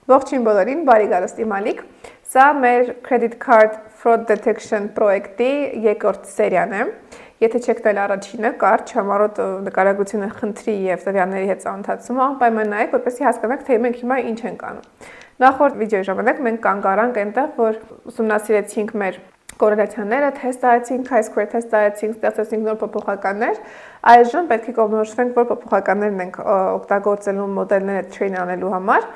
Ողջույն բոլորին, բարի գալուստ Մալիկ։ Սա մեր Credit Card Fraud Detection պրոյեկտի երկրորդ սերիան է։ Եթե չեք տել առաջինը, կարճ համառոտ նկարագրությունը խնդրի եւ տվյալների հետ ծանոթացումը անպայման նայեք, որպեսզի հասկանաք, թե մենք հիմա ինչ ենք անում։ Նախորդ վիդեոյի ժամանակ մենք կանգ առանք այնտեղ, որ ուսումնասիրեցինք մեր կորելացիաները, թեստ արեցինք, chi-square թեստ արեցինք, ստեղծեցինք նոր փոփոխականներ։ Այժմ պետք է կողմնորոշվենք, որ փոփոխականներն ենք օգտագործելու մոդելները train անելու համար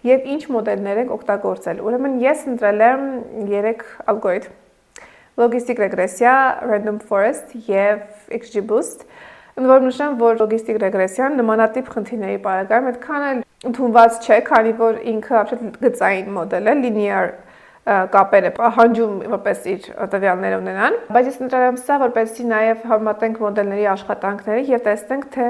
եւ ինչ մոդելներ ենք օգտագործել։ Ուրեմն ես ընտրել եմ 3 ալգորիթմ. Logistic regressia, random forest եւ XGBoost։ Որ նշեմ, որ logistic regressian նմանատիպ խնդիրների պարագայում այդքան էլ ընդունված չէ, քանի որ ինքը absolute գծային մոդել է, linear կապերը պահանջում որպես իր տվյալները ունենան, բայց ես ընտրել եմ սա, որպեսզի նաև համատենք մոդելների աշխատանքները եւ տեսնենք, թե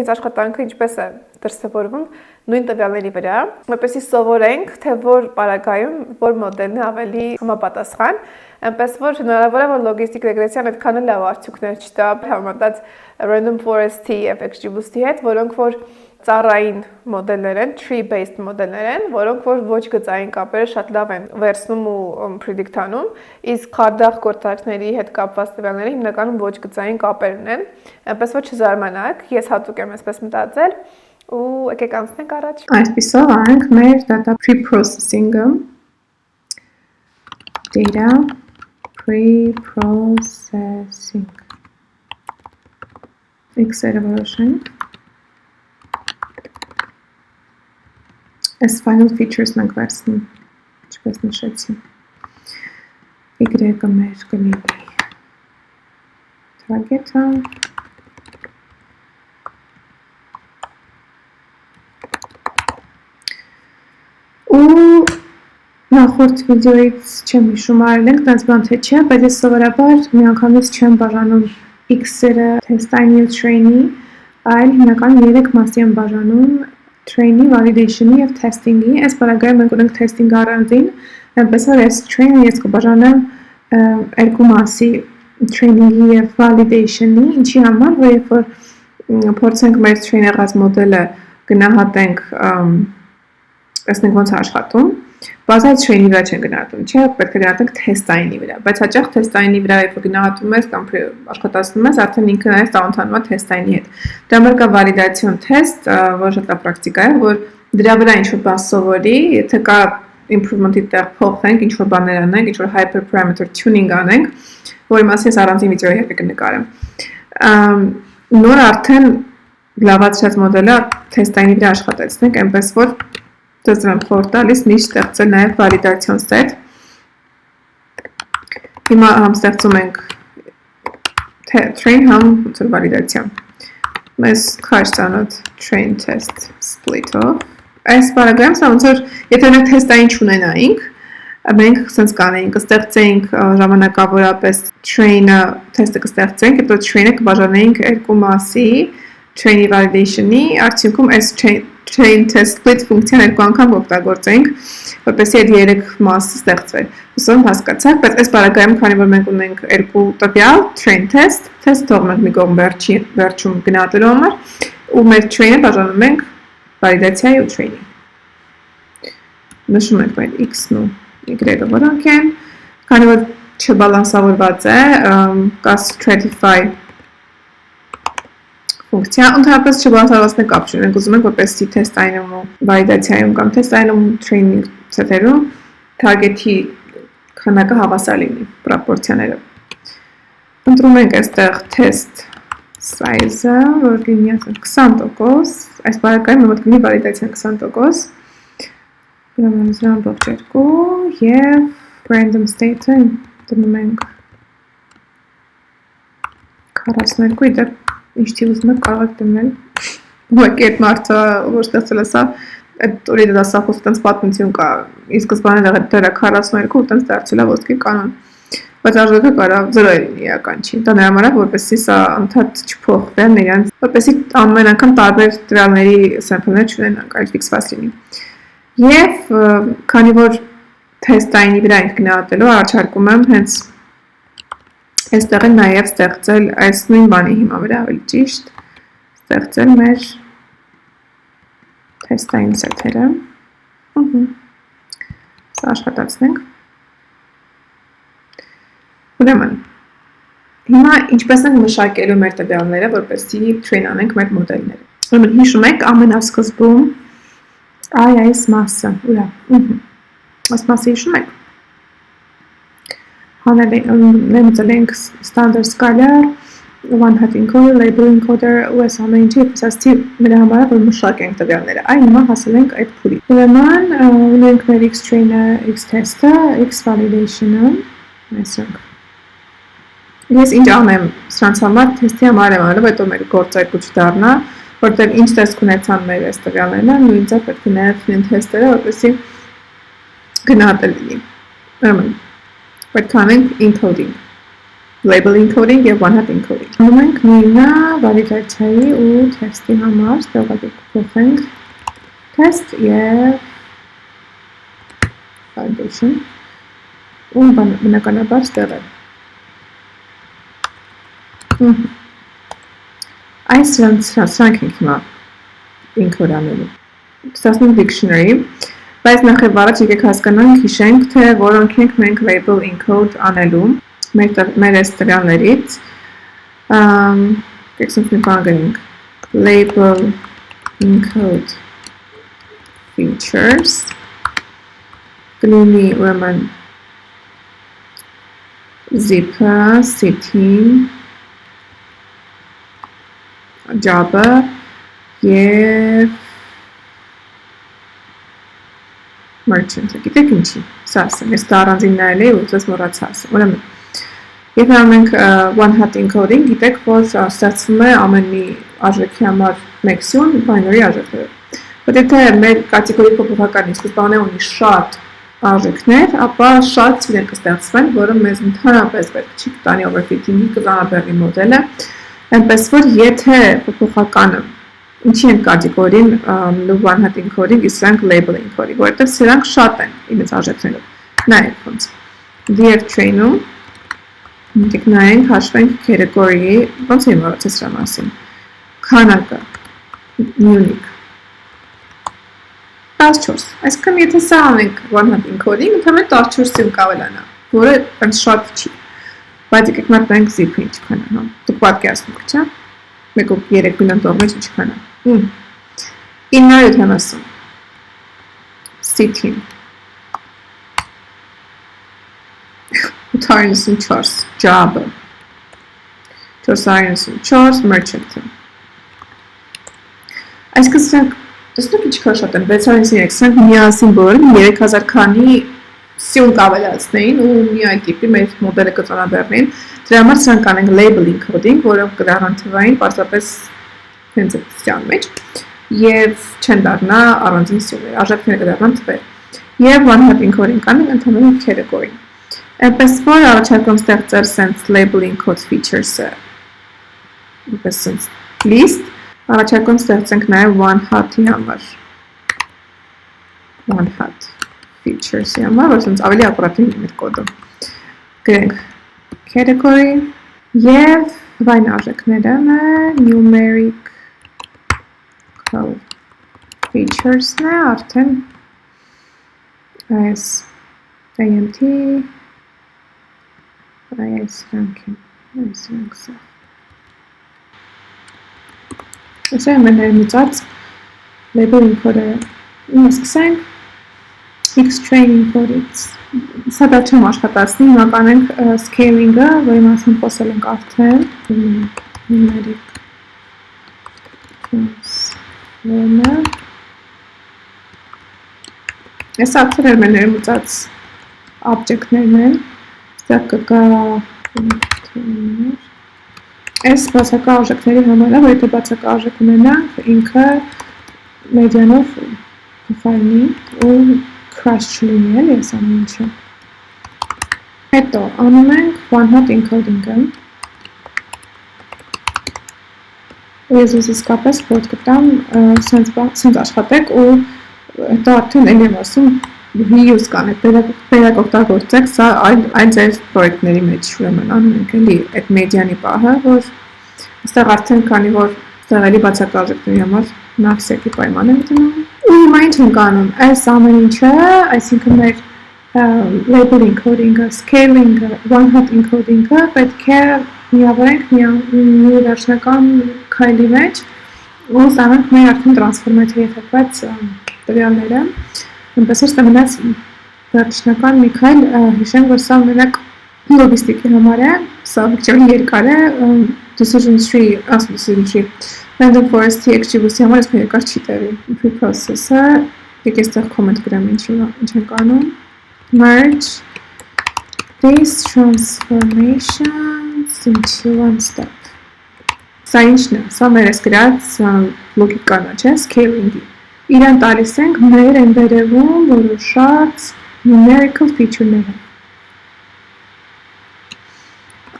այս աշխատանքը ինչպես է դրսևորվում նույն տվյալների վրա, որպեսզի սովորենք, թե որ պարագայում որ մոդելն է ավելի համապատասխան, այնպես որ հնարավոր է որ logistic regressian այդքան էլ լավ արդյունքներ չտա համեմատած random forest-ի եւ XGBoost-ի հետ, որոնք որ ծառային մոդելներ են, tree-based մոդելներ են, որոնք որ ոչ գծային կապերը շատ լավ են վերցնում ու predict անում, իսկ խարդախ գործարքների հետ կապված տվյալները հիմնականում ոչ գծային կապեր ունեն, այնպես որ չզարմանաք, ես հատուկ եմ այսպես մտածել ու եկեք անցնենք առաջ։ Այսպիսով անենք մեր data pre-processing-ը, data pre-processing, x-երը որոշենք, Այս final features-ն ենք վերցնում, ինչպես նշեցի, y-ը մեր կլինի target-ը, ու նախորդ վիդեոից չեմ հիշում արել ենք, տենց բան թե չէ, բայց ես սովորաբար միանգամից չեմ բաժանում x-երը test-ային ու train-ի, այլ հիմնական 3 մասի եմ բաժանում train-ի, validation-ի և testing-ի, այս պարագայում մենք ունենք testing-ը առանձին, այնպես որ այս train-ը ես կբաժանեմ 2 մասի training-ի և validation-ի, ինչի համար, որ երբ որ փորձենք մեր train եղած մոդելը գնահատենք, տեսնենք ոնց է աշխատում, բազայից train-ի վրա չեն գնահատում, չէ, պետք է գնահատենք test-այնի վրա, բայց հաճախ test-այնի վրա երբ որ գնահատում ես կամ աշխատացնում ես, արդեն ինքը նաև ծանոթանում է test-այնի հետ։ Դրա համար կա validation test, որ շատ լավ պրակտիկա է, որ դրա վրա ինչ-որ բան սովորի, եթե կա improvement-ի տեղ փոխենք, ինչ-որ բաներ անենք, ինչ-որ hyperparameter tuning անենք, որի մասին ես առանձին վիդեոյի հետ կնկարեմ։ Նոր արդեն լավացրած մոդելը test-այնի վրա աշխատեցնենք, այնպես որ դες եմ խորհուրդ տալիս միշտ ստեղծել նաև validation set։ Հիմա համ ստեղծում ենք train համ validation։ Մեզ քաշ ծանոթ train test split-ով։ Այս պարագայում սա ոնց որ եթե մենք test-ային չունենայինք, մենք sense կանեինք, կստեղծեինք ժամանակավորապես train-ը test-ը կստեղծենք, հետո train-ը կբաժանեինք 2 մասի, train-ի validation-ի, արդյունքում այս train test split ֆունկցիան 2 անգամ օգտագործենք, որպեսզի այդ 3 մասը ստեղծվեր։ Հուսով հասկացաք, բայց այս պարագայում, քանի որ մենք ունենք 2 տվյալ, train test թողում ենք մի կողմ վերջում գնահատելու համար, ու մեր train-ը բաժանում ենք validation-ի ու train-ի։ Նշում ենք մեր x-ն ու y-ը որոնք են, քանի որ չբալանսավորված է, կա stratify ֆունկցիա, ընդհանրապես չբալանսավորվածն կապ չունենք, ուզում ենք որպեսզի test-այնում ու validation-ում կամ test-այնում ու training set-երում target-ի քանակը հավասար լինի պրոպորցիաները։ Ընտրում ենք այստեղ test size-ը, որ լինի 20%, այս պարագայում մոտ կլինի validation 20%, ամբողջ 2 և random state-ը դնում ենք 42, իդեպ ինչ թիվ ուզում եք կարող եք դնել, ուղղակի այդ մարդը, որ ստեղծել է սա, այդ օրի դասախոս տենց պատմություն կա, ի սկզբանե դրա 42 ու տենց դարձել է ոսկի կանոն, բայց արժեքը կարող 0 լինի իրական չի, դա նրա համար է, որպեսզի սա անդադ չփոխվեն նրանց, որպեսզի ամեն անգամ տարբեր տվյալների սեմպլներ չունենանք, այլ ֆիքսված լինի։ Եվ քանի որ test-այնի վրա ենք գնահատելու, առաջարկում եմ հենց այստեղ են նաև ստեղծել այս նույն բանի հիմա վրա ավելի ճիշտ, ստեղծել մեր test-ային set-երը։ Սա աշխատացնենք։ Ուրեմն, հիմա ինչպես ենք մշակելու մեր տվյալները, որպեսզի train անենք մեր մոդելները։ Ուրեմն հիշում եք ամենասկզբում այս մասը, ուրա։ Այս մասը հիշում եք։ Հանել ենք standard scalar, one hot encoder, label encoder, ու այս ամեն ինչի եպիսացի մեր համար որ մշակենք տվյալները։ Այն հիմա հասել ենք այդ փուլի։ Ուրեմն ունենք մեր x train-ը, x test-ը, x validation-ը, այսինքն ես ինչ անեմ սրանց համար թեստի համար եմ անում, հետո մեր գործարկուչ դառնա, որտեղ ինչ տեսք ունեցան մեր այս տվյալները, նույն ձև պետք է նաև լինեն թեստերը, որպեսզի գնահատել լինի։ Ուրեմն պետք է անենք encoding, label encoding եւ one hot encoding։ Անում ենք նույնը վալիդացիայի ու թեստի համար, ստեղծենք փոխենք test եւ validation ու բնականաբար ստեղծել։ Այս սրանք ենք հիմա encode անելու։ Ստացնենք dictionary, բայց նախ առաջ եկեք հասկանանք, հիշենք, թե որոնք ենք մենք label encode անելու մեր այս տվյալներից։ Եկեք նկան գրենք label encode features կլինի ուրեմն zip-ը, city-ն, job-ը եւ merchant-ը, գիտեք ինչի, սա ասեմ, ես դա առանձին նայել էի ու ուզես մոռացա ասեմ, ուրեմն, եթե անում ենք one hot encoding, գիտեք, որ ստացվում է ամեն մի արժեքի համար մեքսյուն binary արժեքներով, բայց եթե մեր կատեգորի փոփոխականի սկզբանե ունի շատ արժեքներ, ապա շատ ցույցեր կստեղծվեն, որը մեզ ընդհանրապես պետք չի տանի overfitting-ի կզանաբեռնի մոդելը, այնպես որ եթե փոփոխականը ինչի են կատեգորին one hot encoding, իսկ label encoding, որովհետև սրանք շատ են իրենց արժեքներով։ Նայեք ոնց։ Df train-ում եկեք նայենք, հաշվենք category-ի, ոնց եմ մոռացել սրա մասին։ Քանակը unique 14, այսինքն եթե սա անենք one hot encoding, ընդհանրապես 14-ին կավելանա, որը այնց շատ չի։ Բայց եկեք մտենք zip-ը ինչքան է, հա։ Դուք պատկերացնեք, չէ՞։ 1.3 միլիոն տողմից ինչքան է։ 970 city 894 job 494 merchant այսինքն սրանք տեսնեք ինչքան շատ են 693 սրանք միասին բոլորը 3000 քանի սյուն կավելացնեին ու մի այլ տիպի մեր մոդելը կծանաբեռնեին դրա համար սրանք անենք label encoding որը կդառնան թվային պարզապես հենց այդության մեջ եւ չեն դառնա առանձին սյուներ արժեքները կդառնան թվեր եւ one hot encoding կանենք ընդհանուր category այնպես որ առաջարկում ստեղծել sense label encode features-ը որպես sense list առաջարկում ստեղծենք նաեւ one hot-ի համար one hot features-ի համար որ sense ավելի ակուրատին մեր կոդը գրենք category եւ վայն արժեքները numeric code features-ն է արդեն այս AMT այս ranking այս rank-ը Այս է մեր ներմուծած label encode-ը սկսենք X training code-ից Սա դա չեմ աշխատացնի, հիմա կանենք scaling-ը, որի մասին խոսել ենք արդեն numeric transformer Այս արդեն էր մեր ներմուծած object-ներն են Ստեղ կկա Այս բացակա արժեքների համար է, որ եթե բացակա արժեք ունենանք, ինքը մեդիանով փոխարինի ու crash չլինի էլի այս ամեն ինչը։ Հետո անում ենք one hot encoding-ը։ Ես իսկապես կոդ կտամ սենց աշխատեք ու հետո արդեն էլ եմ ասում reuse կանեք, բերակ օգտագործեք, սա այլ ձեր պրոյեկտների մեջ ուրեմն անում ենք էլի այդ մեդիանի պահը, որ այստեղ արդեն քանի որ տեղերի բացակարժեքների համար նավսեկի պայման եմ դնում ու հիմա ինչ ենք անում, այս ամեն ինչը, այսինքն մեր label encoding-ը, scaling-ը, one hot encoding-ը պետք է միավորենք մի վերջնական քայլի մեջ ու ստանանք մեր արդեն տրանսֆորմատիվ եթակված տվյալները, այնպես որ ստանանաց վերջնական մի քայլ, հիշենք, որ սա մենակ լոգիստիկի համար է, սա վիճելի երկար է, decision tree, random forest extribus-ի համար այսպես երկար չի տևի, preprocessor, եկեք այստեղ comment գրեմ ինչ ենք անում, merge these transformations into one step. Սա ինչն է, սա մեր ես գրած լոգիկան է, չէ, scaling-ի։ Իրան տալիս ենք մեր են վերևում որոշած numerical feature-ները։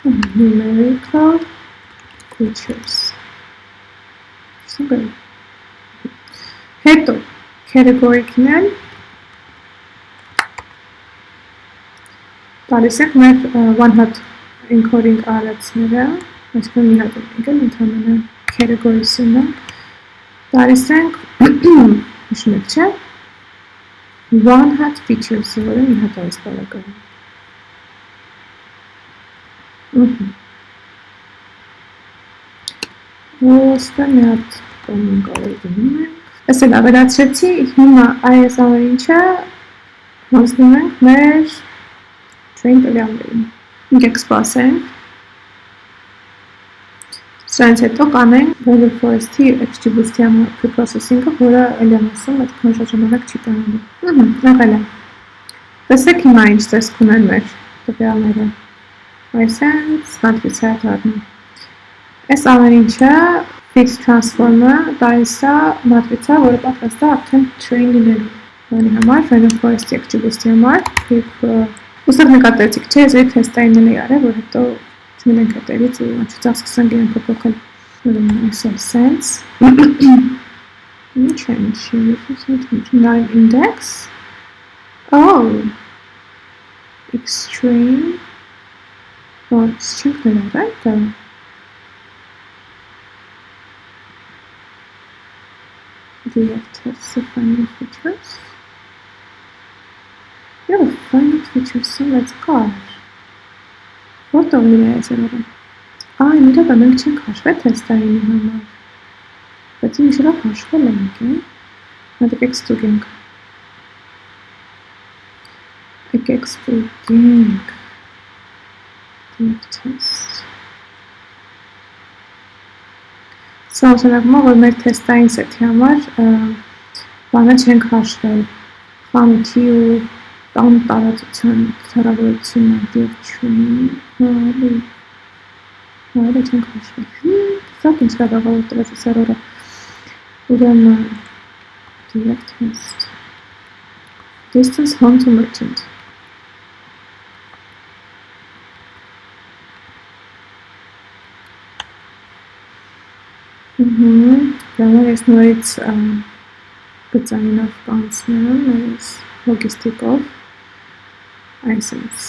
Numerical features։ Հետո, category-քն են տալիս ենք մեր one hot encoding արածները, այսպես մի հատ ենք ընդհանրապես category-սը տալիս ենք հիշում եք, չէ, one hot features-ը, որը մի հատ այս բաղականում։ Ոստը մի հատ կոմուն կարող դնում ենք։ Ես էլ ավելացրեցի, հիմա այս ամեն ինչը հանձնում ենք մեր train տվյալներին։ Եկեք սպասենք։ Սրանից հետո կանենք Random Forest-ի XGBoost-ի համար preprocessing-ը, որը էլ եմ ասում, այդքան շատ ժամանակ չի տանում։ Եղել է։ Տեսեք հիմա ինչ տեսք ունեն մեր տվյալները։ Այսենց matrix-ը դառնում։ Այս ամեն ինչը fixed transform-ը տալիս է matrix-ը, որը պատրաստ է արդեն train լինելու։ Բանի համար Random Forest-ի XGBoost-ի համար ուստեղ նկատեցիք, չէ, ես թեստային էլ արել, որ հետո չմնենք հետևից ու անչուծակ սկսենք իրեն փոփոխել այսօր sense change name index extreme չենք ներառել directives final features final features-ը let's go Որտեղ իր է այս երորը։ Այն իրակը մենք չենք հաշվել թեստայինի համար, բայց ինչ իրակ հաշվել ենք, եկեք ստուգենք։ Եկեք ստուգենք test։ Սա նշանակում է, որ մեր թեստային սեթի համար բանը չենք հաշվել, խանութի ու տան տարածության հեռավորությունը դեպ չունի, հարը չենք հաշվել, սակ ինչ կադաղավոր տրեց ես երորը, ուրեմն direct test, distance home to merchant, Դրանով ես նորից գծայինով կանցնեմ, նորից լոգիստիկով, այսպես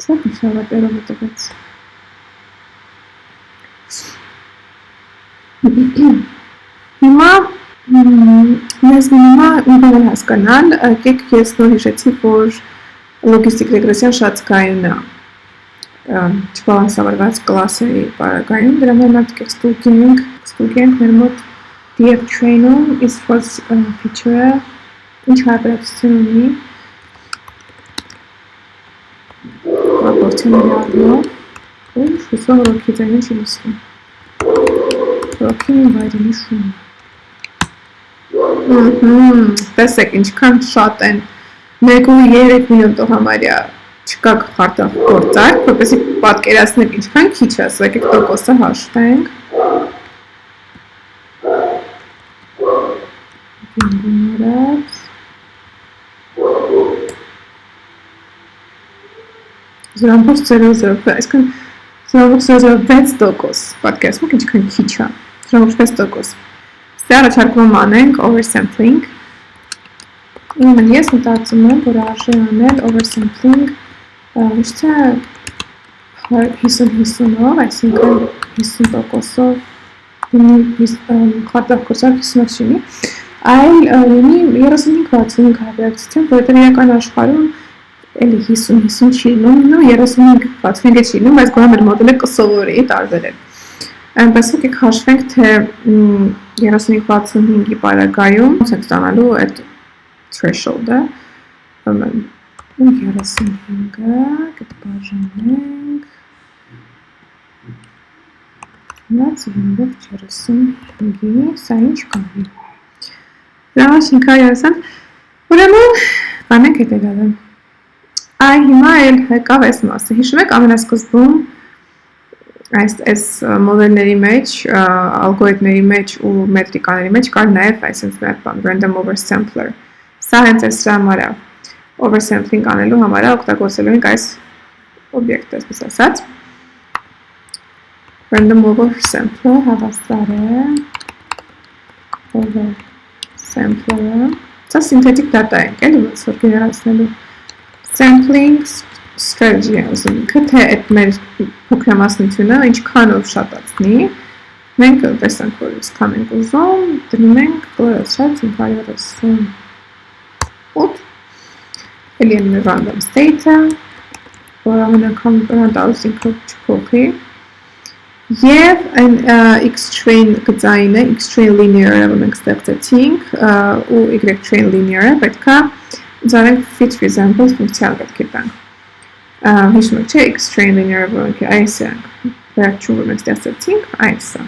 Սա շավատերով տվեց Հիմա մեզ հիմա ինքն հասկանալ եկեք ես նոր հիշեցի որ լոգիստիկ ռեգրեսիան շատ զգայուն է չբալանսավորված կլասերի պարագայում դրա համար մենք ստուգենք մեր մոտ DF train-ում is first feature-ը ինչ հարաբերություն ունի պրոպորցիոնալի առումով ու շուսով ռոքի ձայնը չի լսվում ռոքին վայրենի շունը տեսեք ինչքան շատ են 1.3 միլիոն համարյա չկա խարտախ գործարք, որպեսզի պատկերացնենք ինչքան քիչ է, սա եկեք տոկոսը հաշվենք Զրամբող 0.0, այսքան զրամբող 0.06 պատկերացնենք ինչքան քիչ է, զրամբող 6%։ Ստե առաջարկում անենք oversampling Ուրեմն ես մտածում եմ, որ արժի անել oversampling ոչ թե 50-50-ով, այսինքն 50%-ով քարտախոսար 50 չունի, այլ ունի 35-65 հարաբերակցություն, որովհետև իրական աշխարհում էլի 50-50 չի լինում, 35-65 չի լինում, բայց գոնե մեր մոդելը կսովորի տարբերել։ Այնպես որ եկեք հաշվենք, թե 35-65-ի պարագայում ոնց ենք ստանալու այդ threshold-ը, ուրեմն 35-ը կբաժանենք Նացիվնով 35-ի, սա ինչ կանի։ Ուրեմն 530, ուրեմն կանենք հետևյալը։ Այ հիմա էլ եկավ այս մասը։ Հիշում եք ամենասկզբում այս մոդելների մեջ, ալգորիթմների մեջ ու մետրիկաների մեջ կար նաև այսպես մի բան, random oversampler։ Սա հենց այս համար է, oversampling անելու համար է օգտագործելու ենք այս օբյեկտը, այսպես ասած։ Random oversampler հավասար է oversampler-ը։ Սա synthetic data ենք, էլի ոնց որ գեներացնելու։ Sampling strategy ասում ինքը, թե այդ մեր փոքրամասնությունը ինչքանով շատացնի, մենք տեսանք, որ ինչքան ենք ուզում, դնում ենք կլորացրած 538, էլի եմ random state-ը, որ ամեն անգամ տալուց ինքը չփոխի, և այն x-train գծայինը, x-train linear-ը, որ մենք ստեղծեցինք, ու y-train linear-ը պետք է ձարենք fit resemble ֆունկցիան պետք է տանք։ Հիշում եք չէ, x-train linear-ը, որոնք այս ենք, վերջում որ մենք ստեղծեցինք, այս է։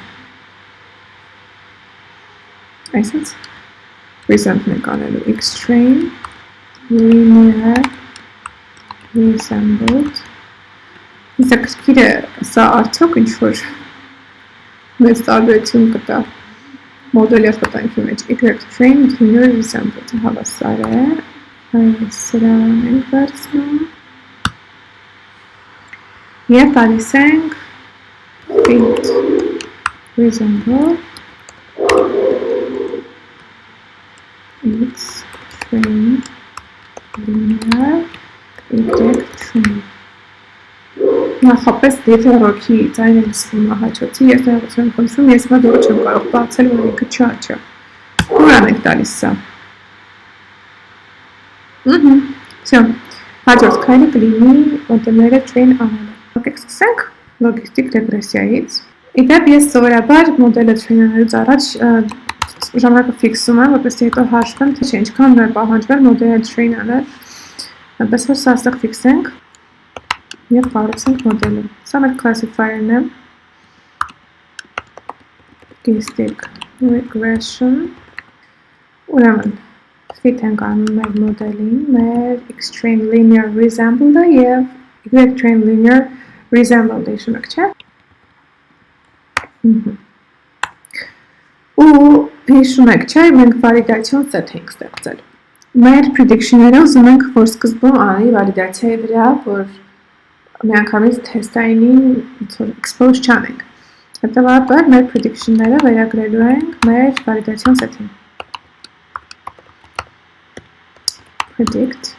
Այսինց, resemble ենք անելու x-train linear resembled։ Իսկ կրկիրը սա արդյոք ինչ-որ մեծ տարբերություն կտա մոդելի աշխատանքի մեջ y-train linear resembled հավասար է, այս սրան ենք վերցնում և տալիս ենք fit resemble x-train linear y-train Նախապես եթե ռոքի ձայն եմ սվում ահաչոցի, ես տեղություն եմ խնդրում, ես մա դողը չեմ կարող բացել, որ ինքը չաչա։ Ուրան ենք տալիս սա։ Всё, հաջորդ քայլը կլինի մոդելները train անելը։ Եկեք սկսենք լոգիստիկ ռեգրեսիայից։ Իդեպ ես սովորաբար մոդելը train անելուց առաջ ժամանակը ֆիքսում եմ, որպեսզի հետո հաշվեմ, թե չէ ինչքան է պահանջվել մոդելը train անել։ Այնպես որ սա այստեղ ֆիքսենք և կառուցենք մոդելը։ Սա մեր classifier-ն է։ Logistic regression։ Ուրեմն fit ենք անում մեր մոդելին, մեր x-train linear resembled-ը և y-train linear resembled-ը, հիշում եք, չէ։ Ու հիշում եք, չէ, մենք validation set ենք ստեղծել։ Մեր prediction-ները ուզում ենք, որ սկզբում անի validation-ի վրա, որ միանգամից թեստայինին expose չանենք։ Հետևաբար մեր prediction-ները վերագրելու ենք մեր validation set-ին։ Predict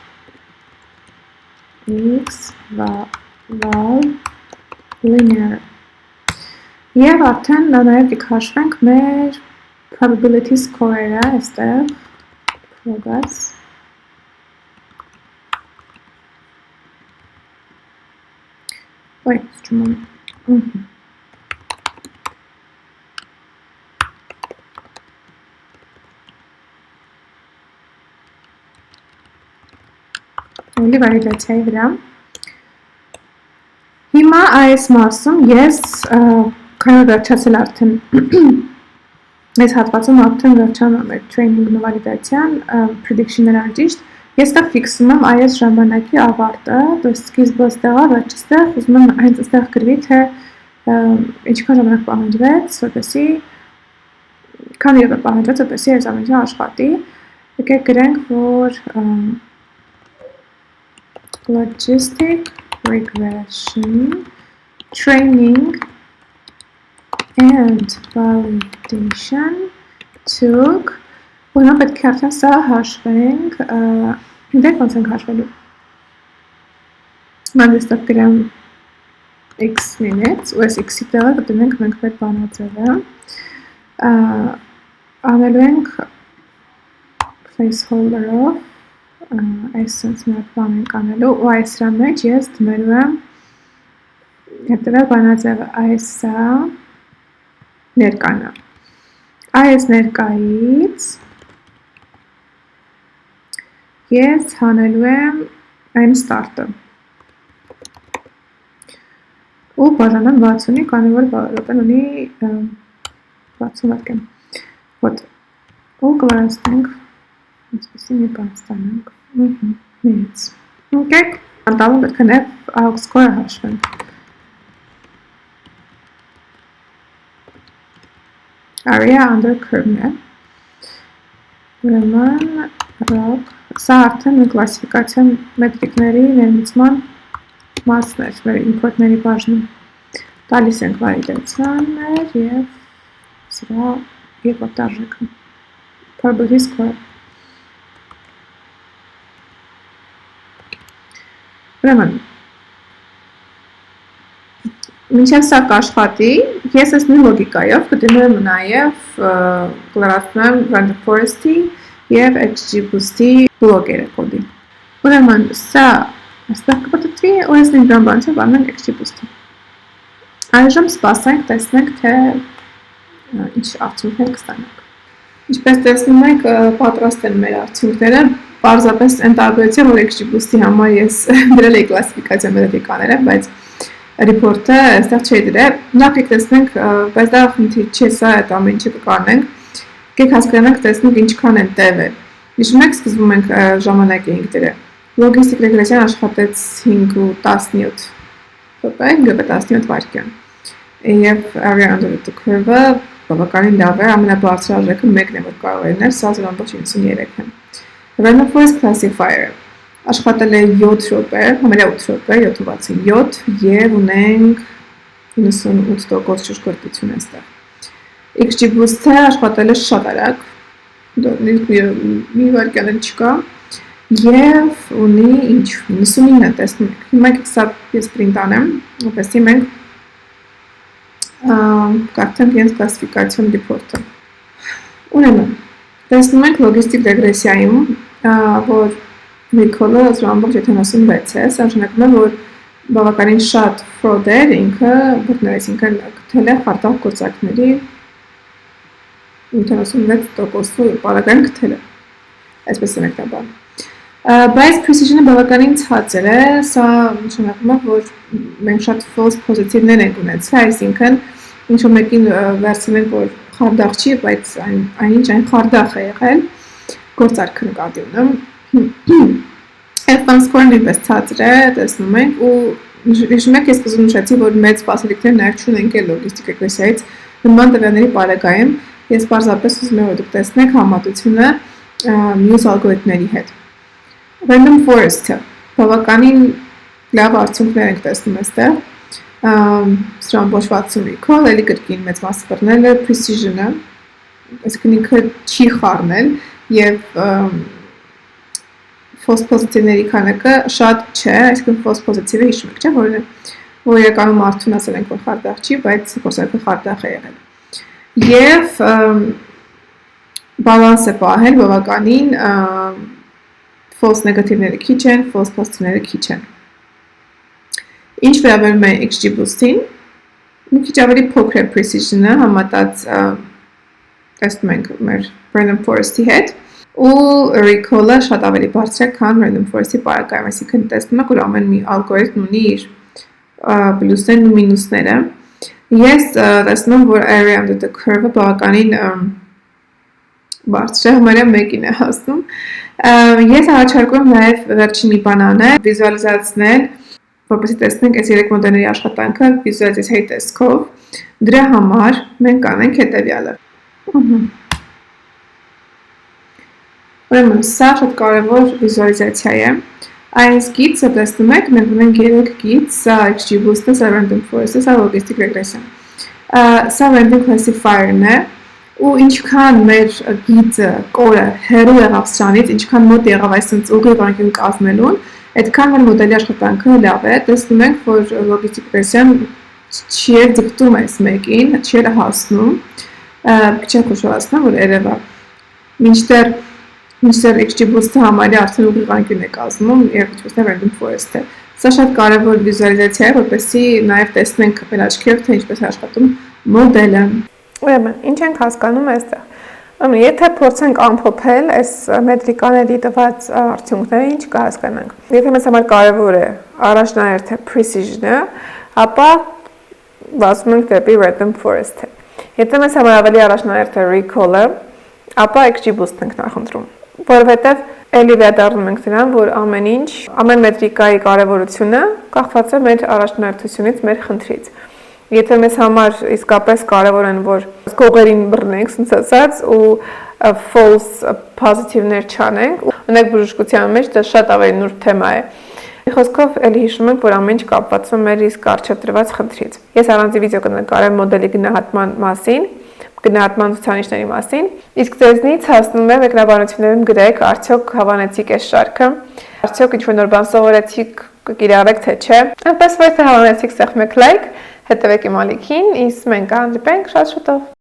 x val linear Եվ արդեն նաև կհաշվենք մեր probability score-ը այստեղ progress Ой, чому? Էլի վալիդացիայի վրա։ Հիմա այս մասում ես քանի վերջացել արդեն այս հատվածում արդեն վերջանում է training-ն ու վալիդացիան, prediction-ները ճիշտ, ես ստեղ ֆիքսում եմ այս ժամանակի ավարտը, то есть սկիզբը ստեղ է, վերջը ստեղ, ուզում եմ հենց ստեղ գրվի, թե ինչքան ժամանակ պահանջվեց, որպեսզի քանի րոպե պահանջվեց, որպեսզի այս ամենը աշխատի։ Եկեք գրենք, որ logistic regression training and validation took ուրեմն պետք է արդեն սա հաշվենք, դե ոնց ենք հաշվելու։ Մանստակ գրեմ x minutes, ու այս x-ի տեղը կդնենք մենք մեր բանաձևը, անելու ենք placeholder-ով, այս սենց մի հատ բան ենք անելու, ու այս սրա մեջ ես դնելու եմ հետևյալ բանաձևը, այսա ներկան է, այս ներկայից ես հանելու եմ այն ստարտը ու բաժանեմ 60-ի, քանի որ րոպեն ունի 60 վայրկյան։ Вот։ Ու կվերացնենք այսպեսի մի բան ստանանք։ Minutes։ Okay, անտալում պետք է նաև aux-core հաշվենք։ Area under curve-ն է։ Ուրեմն rock Սա արդեն կլասիֆիկացիոն մետրիկների ներմուծման մասն էր, մեր ինպորտների բաժնում։ Տալիս ենք վալիդացիաներ և սրա երկրորդ արժեքը։ Probability score։ Ուրեմն, մինչև սա կաշխատի, ես այս նույն լոգիկայով կդնեմ նաև կլարացնեմ Random Forest-ի և XGBoost-ի բլոգերը կոդի։ Ուրեմն, սա այստեղ կպտտվի ու այս նույն բանությամբ անենք XGBoost-ը։ Այժմ սպասենք, տեսնենք, թե ինչ արդյունքներ կստանանք։ Ինչպես տեսնում եք, պատրաստ են մեր արդյունքները, պարզապես այն տարբերությամբ, որ XGBoost-ի համար ես դրել էի կլասիֆիկացիոն մետրիկաները, բայց report-ը այստեղ չէի դրել։ Նախ եք տեսնենք, բայց դա խնդիր չէ, սա այդ ամեն ինչը կկարնենք։ Եկեք հասկանանք, տեսնենք ինչքան են տևել։ Հիշում եք, սկզբում ենք ժամանակ էինք դրել։ Logistic regression աշխատեց 5:17 րոպե, 5:17 վայրկյան։ Եվ area under the curve-ը բավականին լավ է, ամենաբարձր արժեքը 1-ն է, որ կարող է լինել, սա 0.93 է։ Random Forest classifier-ը աշխատել է 7 րոպե, համարյա 8 րոպե, 7.67 և ունենք 98% ճշգրտություն այստեղ։ XGBoost-ը աշխատել է շատ արագ, մի վայրկյան էլ չկա, և ունի ինչ, 99 տեսնում եք։ Հիմա եկեք սա ես print անեմ, որպեսզի մենք կարդանք իրենց կլասիֆիկացիոն report-ը։ Ուրեմն, տեսնում ենք logistic regressiայում, որ recall-ը 0.76 է, սա նշանակում է, որ բավականին շատ fraud-էր ինքը բռնել, ինքն գտել է խարտախ գործակների 76% պարագային գտել է, այսպես է մենք դա բան։ Բայց precision-ը բավականին ցածր է, սա նշանակում է, որ մենք շատ false positive-ներ ենք ունեցել, այսինքն ինչ-որ մեկին վերցնենք, որ խարդախ չի, բայց այնինչ այն խարդախ է եղել, գործարքը նկատի ունեմ։ F1 score-ն նույնպես ցածր է, տեսնում ենք, ու հիշում եք, ես սկզբում նշեցի, որ մեծ սպասելիքներ նաև չունենք logistic regressiայից նման տվյալների պարագայում, ես պարզապես ուզում եմ, որ դուք տեսնեք համատությունը մյուս ալգորիթմների հետ։ Random Forest-ը բավականին լավ արդյունքներ ենք տեսնում այստեղ, սրան ոչ 60 recall, էլի կրկին մեծ մասը բռնել է precision-ը, այսինքն ինքը չի խառնել և false positive-ների քանակը շատ չէ, այսինքն false positive-ը հիշում եք, չէ, որ իրականում արդյուն ասել ենք, որ խարդախ չի, բայց գործարքը խարդախ է եղել։ Եվ բալանս է պահել բավականին false negative-ները քիչ են, false positive-ները քիչ են։ Ինչ վերաբերում է XGBoost-ին, մի քիչ ավելի փոքր է precision-ը համատած տեսնում ենք մեր Random Forest-ի հետ, ու recall-ը շատ ավելի բարձր է, քան Random Forest-ի պարագայում, այսինքն տեսնում եք, որ ամեն մի ալգորիթմ ունի իր պլյուսներն ու մինուսները։ Ես տեսնում եմ, որ area under the curve-ը բավականին բարձր է, համարյա 1-ին է հասնում։ Ես առաջարկում նաև վերջին մի բան անել, վիզուալիզացնել, որպեսզի տեսնենք այս 3 մոդելների աշխատանքը վիզուալիզացիայի տեսքով։ Դրա համար մենք կանենք հետևյալը։ Ուրեմն, սա շատ կարևոր վիզուալիզացիա է։ Այս գիծը տեսնում եք, մենք ունենք 3 գիծ, սա XGBoost-ը, սա Random Forest-ը, սա Logistic Regression։ Սա Random Classifier-ն է, ու ինչքան մեր գիծը կորը հեռու եղավ սրանից, ինչքան մոտ եղավ այսինքն ուղիղ անկյուն կազմելուն, Այդքան էլ մոդելի աշխատանքը լավ է, տեսնում ենք, որ լոգիստիկ ռեգրեսիան չի էլ ձգտում այս մեկին, չի էլ հասնում, քիչ հաշվառացնում, որ երևա։ Մինչդեռ XGBoost-ը համարյա արդեն ուղիղ անկյուն է կազմում եւ ոչ թե random forest-ը։ Սա շատ կարևոր վիզուալիզացիա է, որպեսզի նաև տեսնենք մեր աչքերով, թե ինչպես է աշխատում մոդելը։ Ուրեմն, ինչ ենք հասկանում այստեղ։ Եթե փորձենք ամփոփել այս մետրիկաների տված արդյունքները, ինչ կհասկանանք։ Եթե մեզ համար կարևոր է առաջնահերթը precision-ը, ապա վազում ենք դեպի random forest-ը։ Եթե մեզ համար ավելի առաջնահերթը recall-ը, ապա XGBoost-ն ենք նախընտրում, որովհետև էլի վերադառնում ենք դրան, որ ամեն մետրիկայի կարևորությունը կախված է մեր առաջնահերթությունից, մեր խնդրից։ Եթե մեզ համար իսկապես կարևոր են, որ գողերին բռնենք, ասենց ասած, ու false positive-ներ չանենք, ունենք բժշկության մեջ դա շատ ավելի նուրբ թեմա է։ Խոսքով էլի հիշում ենք, որ ամեն ինչ կապված է մեր իսկ առջևտրված խնդրից։ Ես առանձին վիդեո կնկարեմ մոդելի գնահատման մասին, գնահատման ցուցանիշների մասին, իսկ ձեզնից հասնում է մեկնաբանություններում գրեք, արդյոք հավանեցիք այս շարքը, արդյոք ինչ-որ նոր բան սովորեցիք, կկիրառեք թե չէ։ Այնպես որ եթե հավանեցիք, սեղմեք լայք, հետևեք իմ ալիքին, իսկ մենք կհանդիպենք շատ շուտով։